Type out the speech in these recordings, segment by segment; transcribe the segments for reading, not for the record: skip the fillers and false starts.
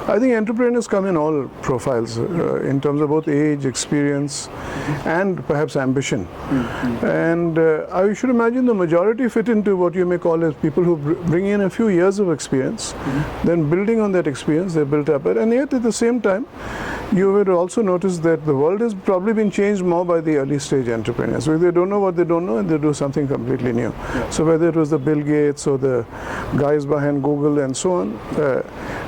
I think entrepreneurs come in all profiles in terms of both age, experience, and perhaps ambition. And I should imagine the majority fit into what you may call as people who bring in a few years of experience, then building on that experience, they built up it. And yet at the same time, you will also notice that the world has probably been changed more by the early stage entrepreneurs. So they don't know what they don't know and they do something completely new. So whether it was the Bill Gates or the guys behind Google and so on.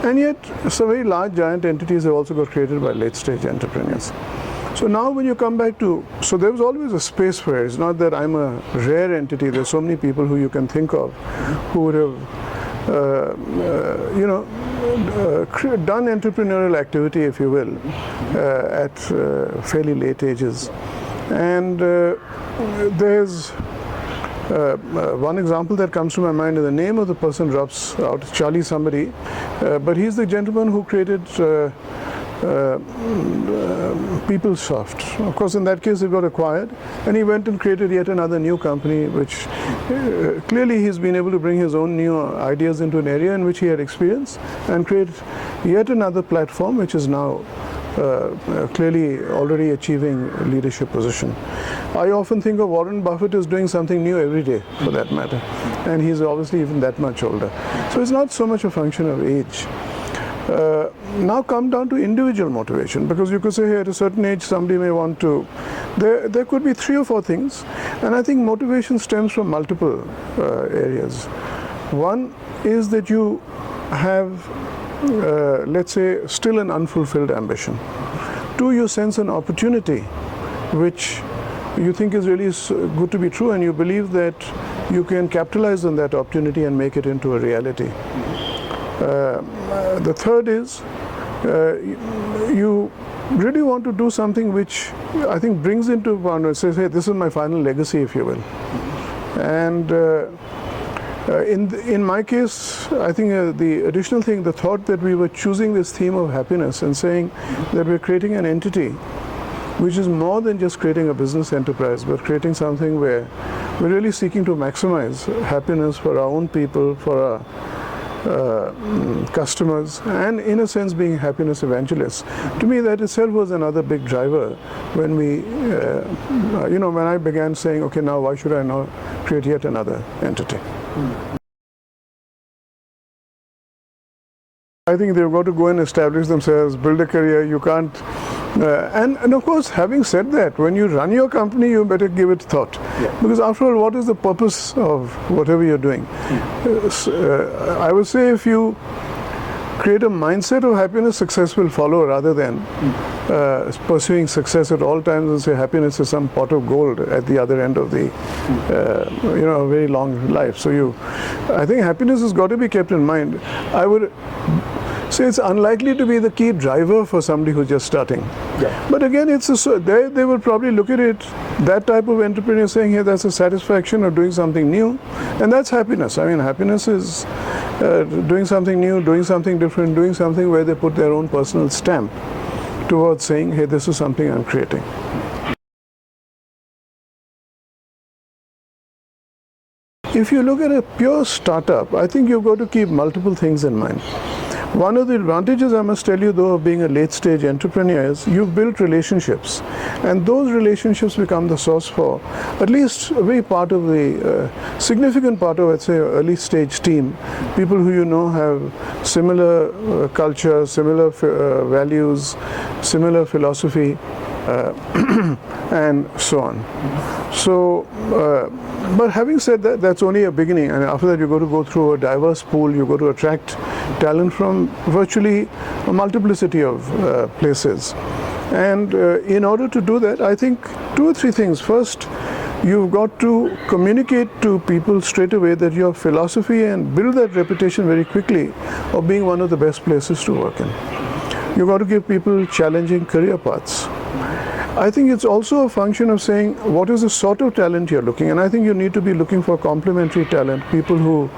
And yet some very large giant entities have also got created by late stage entrepreneurs. So now when you come back to, so there was always a space for it. It's not that I'm a rare entity. There's so many people who you can think of who would have done entrepreneurial activity, if you will, at fairly late ages. And there's one example that comes to my mind, and the name of the person drops out, Charlie somebody, but he's the gentleman who created PeopleSoft. Of course, in that case, it got acquired, and he went and created yet another new company, which clearly he's been able to bring his own new ideas into an area in which he had experience and create yet another platform, which is now clearly already achieving a leadership position. I often think of Warren Buffett as doing something new every day, for that matter, and he's obviously even that much older. So it's not so much a function of age. Now come down to individual motivation, because you could say, hey, at a certain age somebody may want to, there could be 3 or 4 things, and I think motivation stems from multiple areas. One is that you have, let's say, still an unfulfilled ambition. 2, you sense an opportunity which you think is really good to be true, and you believe that you can capitalize on that opportunity and make it into a reality. The third is you really want to do something which I think brings into one, says, hey, this is my final legacy, if you will. And in my case, I think the additional thing, the thought that we were choosing this theme of happiness and saying that we're creating an entity which is more than just creating a business enterprise, but creating something where we're really seeking to maximize happiness for our own people, for our customers, and in a sense being happiness evangelists. To me, that itself was another big driver when we, when I began saying, okay, now why should I now create yet another entity? I think they've got to go and establish themselves, build a career. You can't, and of course, having said that, when you run your company, you better give it thought. Because after all, what is the purpose of whatever you're doing? I would say if you create a mindset of happiness, success will follow, rather than pursuing success at all times and say happiness is some pot of gold at the other end of the, a very long life. So I think happiness has got to be kept in mind. I would say it's unlikely to be the key driver for somebody who's just starting. But again, they would probably look at it, that type of entrepreneur saying, hey, that's a satisfaction of doing something new, and that's happiness. I mean, happiness is doing something new, doing something different, doing something where they put their own personal stamp towards saying, hey, this is something I'm creating. If you look at a pure startup, I think you've got to keep multiple things in mind. One of the advantages, I must tell you, though, of being a late-stage entrepreneur is you've built relationships, and those relationships become the source for at least a very significant part of, let's say, early-stage team, people who you know have similar culture, similar values, similar philosophy, and so on. So, but having said that, that's only a beginning, and after that you got to go through a diverse pool, you got to attract talent from virtually a multiplicity of places. And in order to do that, I think 2 or 3 things. First, you've got to communicate to people straight away that your philosophy, and build that reputation very quickly of being one of the best places to work in. You've got to give people challenging career paths. I think it's also a function of saying what is the sort of talent you're looking, and I think you need to be looking for complementary talent, people who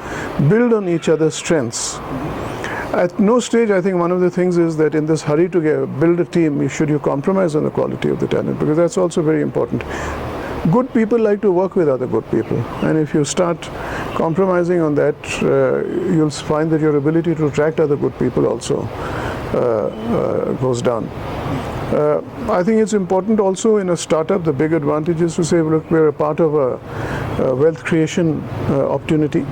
build on each other's strengths. At no stage, I think one of the things is that in this hurry to build a team, should you compromise on the quality of the talent, because that's also very important. Good people like to work with other good people, and if you start compromising on that, you'll find that your ability to attract other good people also goes down. I think it's important also in a startup, the big advantage is to say, look, we're a part of a wealth creation opportunity.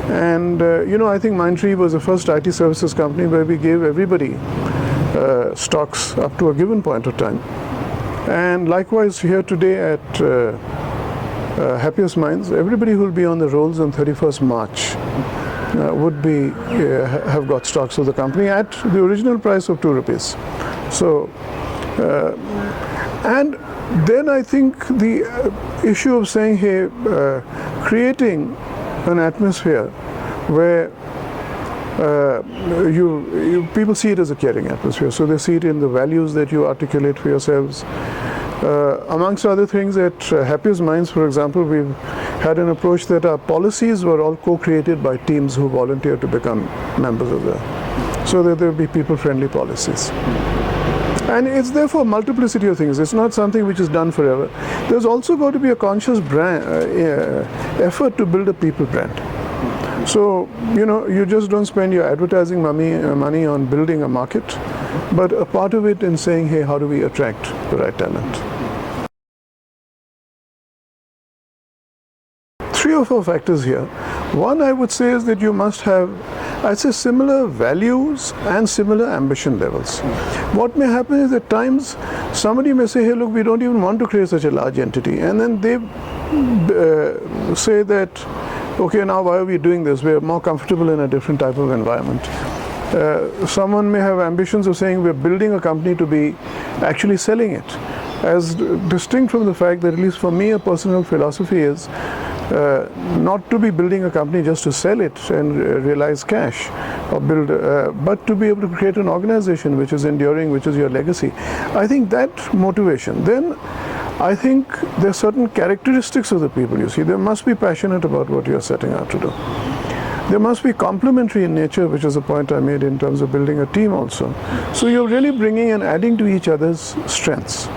And, I think Mindtree was the first IT services company where we gave everybody stocks up to a given point of time. And likewise here today at Happiest Minds, everybody who will be on the rolls on 31st March would be have got stocks of the company at the original price of 2 rupees. So, and then I think the issue of saying, hey, creating an atmosphere where people see it as a caring atmosphere, so they see it in the values that you articulate for yourselves. Amongst other things, at Happiest Minds, for example, we've had an approach that our policies were all co-created by teams who volunteered to become members of so that there will be people-friendly policies. And it's therefore a multiplicity of things. It's not something which is done forever. There's also got to be a conscious effort to build a people brand. So, you just don't spend your advertising money on building a market, but a part of it in saying, hey, how do we attract the right talent? 3 or 4 factors here. One, I would say, is that you must have, I'd say, similar values and similar ambition levels. What may happen is at times somebody may say, hey, look, we don't even want to create such a large entity. And then they say that, okay, now why are we doing this? We're more comfortable in a different type of environment. Someone may have ambitions of saying we're building a company to be actually selling it. As distinct from the fact that, at least for me, a personal philosophy is not to be building a company just to sell it and realize cash, or build, but to be able to create an organization which is enduring, which is your legacy. I think that motivation. Then I think there are certain characteristics of the people you see. They must be passionate about what you're setting out to do. They must be complementary in nature, which is a point I made in terms of building a team also. So you're really bringing and adding to each other's strengths.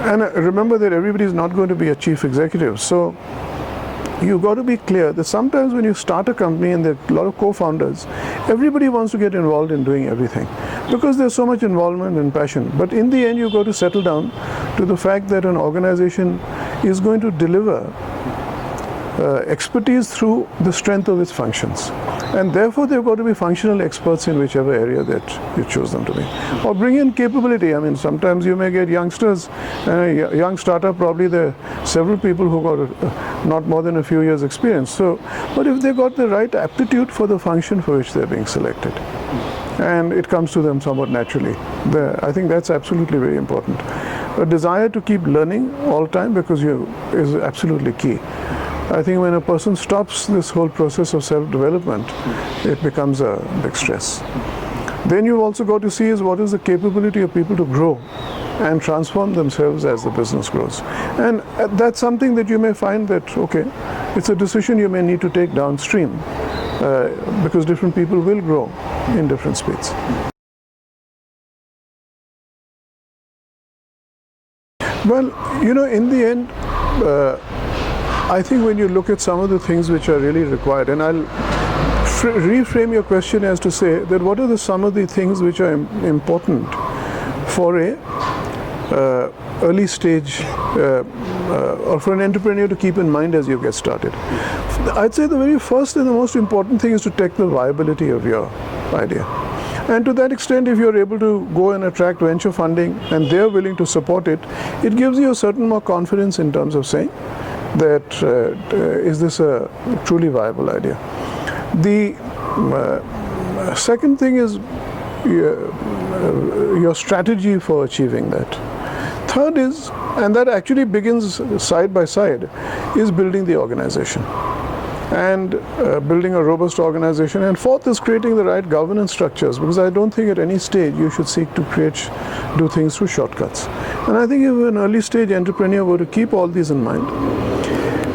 And remember that everybody is not going to be a chief executive. So you've got to be clear that sometimes when you start a company and there are a lot of co-founders, everybody wants to get involved in doing everything because there's so much involvement and passion. But in the end, you've got to settle down to the fact that an organization is going to deliver expertise through the strength of its functions. And therefore, they've got to be functional experts in whichever area that you choose them to be. Or bring in capability. I mean, sometimes you may get youngsters, a young startup, probably there are several people who got not more than a few years experience. So, but if they got the right aptitude for the function for which they're being selected, and it comes to them somewhat naturally, I think that's absolutely very important. A desire to keep learning all the time is absolutely key. I think when a person stops this whole process of self-development, it becomes a big stress. Then you've also got to see is what is the capability of people to grow and transform themselves as the business grows. And that's something that you may find that, okay, it's a decision you may need to take downstream because different people will grow in different speeds. Well, in the end, I think when you look at some of the things which are really required, and I'll reframe your question as to say that what are some of the things which are important for a early stage or for an entrepreneur to keep in mind as you get started. I'd say the very first and the most important thing is to check the viability of your idea. And to that extent, if you're able to go and attract venture funding and they're willing to support it, it gives you a certain more confidence in terms of saying that is this a truly viable idea. The second thing is your strategy for achieving that. Third is, and that actually begins side by side, is building the organization and building a robust organization. And fourth is creating the right governance structures, because I don't think at any stage you should seek to do things through shortcuts. And I think if an early stage entrepreneur were to keep all these in mind,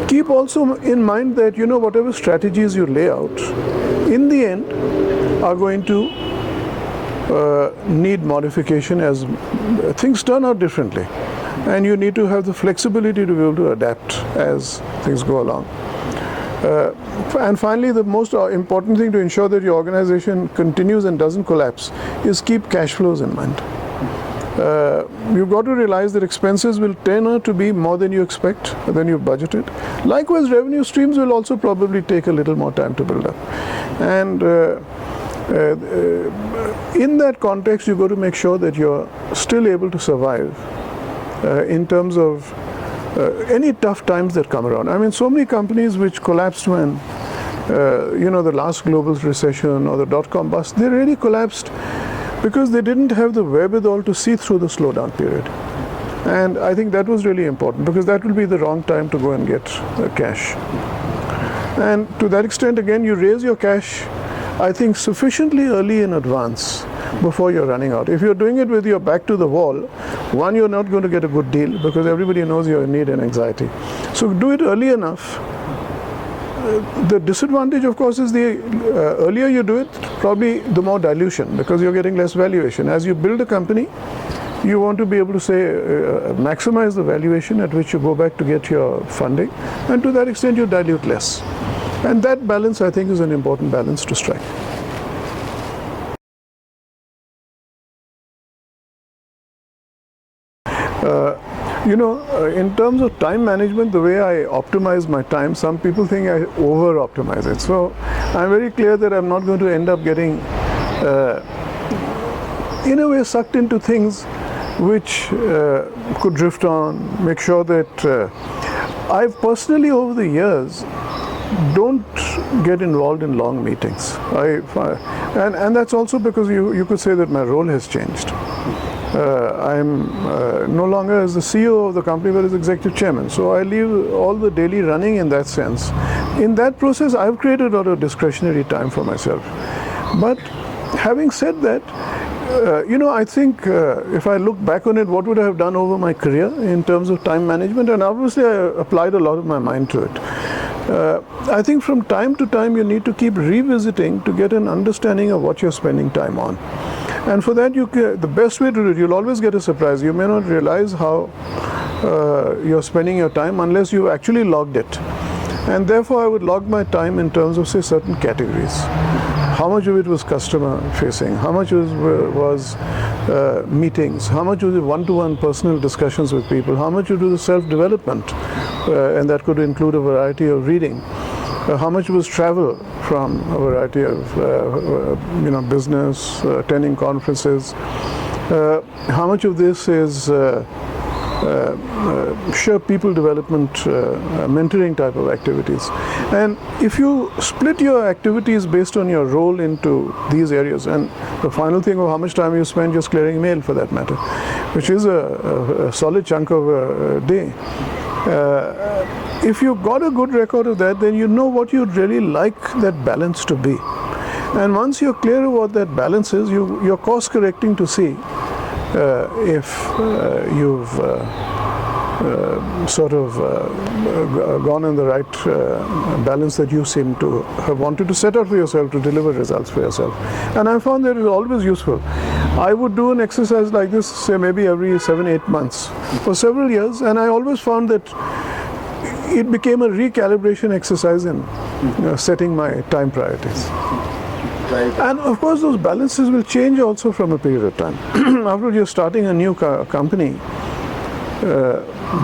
keep also in mind that whatever strategies you lay out, in the end are going to need modification as things turn out differently, and you need to have the flexibility to be able to adapt as things go along. And finally, the most important thing to ensure that your organization continues and doesn't collapse is keep cash flows in mind. You've got to realize that expenses will turn out to be more than you expect, than you've budgeted. Likewise, revenue streams will also probably take a little more time to build up. And in that context, you've got to make sure that you're still able to survive in terms of any tough times that come around. I mean, so many companies which collapsed when, the last global recession or the dot-com bust, they really collapsed because they didn't have the wherewithal to see through the slowdown period. And I think that was really important, because that will be the wrong time to go and get cash. And to that extent, again, you raise your cash, I think, sufficiently early in advance before you're running out. If you're doing it with your back to the wall, one, you're not going to get a good deal because everybody knows you're in need and anxiety. So do it early enough. The disadvantage, of course, is the earlier you do it, probably the more dilution, because you're getting less valuation. As you build a company, you want to be able to say, maximize the valuation at which you go back to get your funding, and to that extent you dilute less. And that balance, I think, is an important balance to strike. In terms of time management, the way I optimize my time, some people think I over-optimize it. So I'm very clear that I'm not going to end up getting, in a way, sucked into things which could drift on. Make sure that I've personally, over the years, don't get involved in long meetings. And that's also because you could say that my role has changed. I'm no longer as the CEO of the company, but as executive chairman. So I leave all the daily running in that sense. In that process, I've created a lot of discretionary time for myself. But having said that, I think if I look back on it, what would I have done over my career in terms of time management? And obviously, I applied a lot of my mind to it. I think from time to time, you need to keep revisiting to get an understanding of what you're spending time on. And for that, the best way to do it, you'll always get a surprise. You may not realize how you're spending your time unless you've actually logged it. And therefore, I would log my time in terms of, say, certain categories. How much of it was customer facing? How much was meetings? How much was it one-to-one personal discussions with people? How much of it was self-development? And that could include a variety of reading. How much was travel from a variety of business, attending conferences? How much of this is sheer people development, mentoring type of activities? And if you split your activities based on your role into these areas, and the final thing of how much time you spend just clearing mail, for that matter, which is a solid chunk of a day. If you've got a good record of that, then you know what you'd really like that balance to be. And once you're clear of what that balance is, you're course correcting to see if you've gone in the right balance that you seem to have wanted to set out for yourself to deliver results for yourself. And I found that it is always useful. I would do an exercise like this, say maybe every 7-8 months for several years, and I always found that it became a recalibration exercise in setting my time priorities. Right. And of course, those balances will change also from a period of time. After you're starting a new company,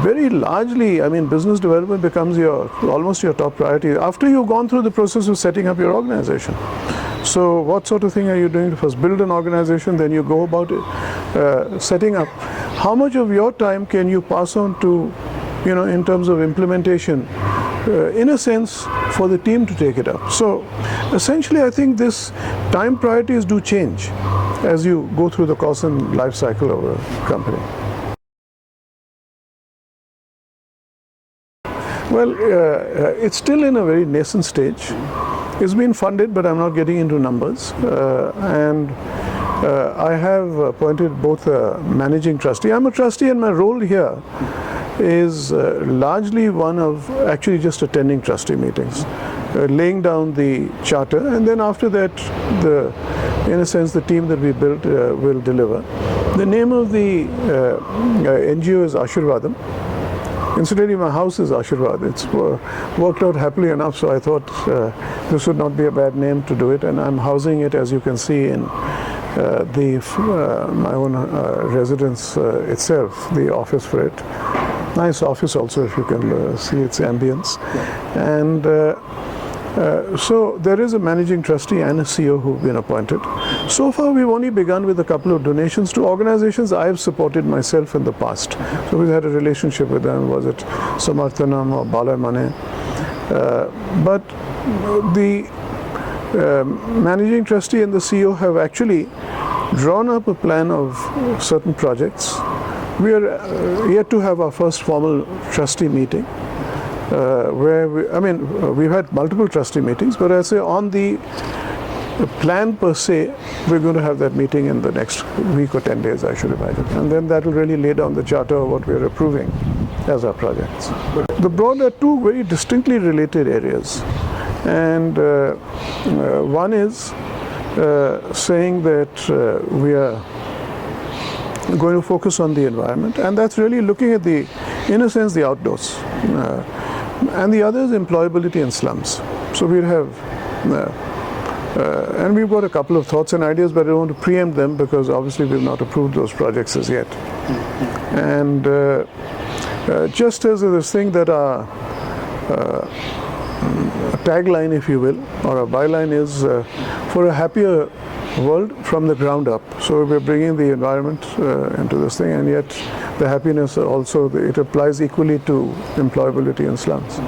very largely, business development becomes almost your top priority after you've gone through the process of setting up your organization. So what sort of thing are you doing to first build an organization, then you go about it, setting up. How much of your time can you pass on to, in terms of implementation, in a sense, for the team to take it up. So essentially, I think this time priorities do change as you go through the course and life cycle of a company. Well, it's still in a very nascent stage. It's been funded, but I'm not getting into numbers. And I have appointed both a managing trustee. I'm a trustee, and my role here is largely one of actually just attending trustee meetings, laying down the charter, and then after that, in a sense, the team that we built will deliver. The name of the NGO is Ashirvadam, Incidentally, my house is Ashirwad. It's worked out happily enough, so I thought this would not be a bad name to do it. And I'm housing it, as you can see, in my own residence itself, the office for it. Nice office also, if you can see its ambience. And so there is a managing trustee and a CEO who've been appointed. So far we've only begun with a couple of donations to organizations I've supported myself in the past. So we've had a relationship with them, was it Samarthanam or Bala Mane. But the managing trustee and the CEO have actually drawn up a plan of certain projects. We are yet to have our first formal trustee meeting. We've had multiple trustee meetings, but I say on the plan per se, we're going to have that meeting in the next week or 10 days, I should imagine. And then that will really lay down the charter of what we're approving as our projects. The broad are two very distinctly related areas. And one is saying that we are going to focus on the environment, and that's really looking at in a sense, the outdoors. And the other is employability in slums. So we'll have, and we've got a couple of thoughts and ideas, but I don't want to preempt them because obviously we've not approved those projects as yet. And just as this thing that our tagline, if you will, or a byline is for a happier world from the ground up. So we're bringing the environment into this thing, and yet the happiness also, it applies equally to employability in slums.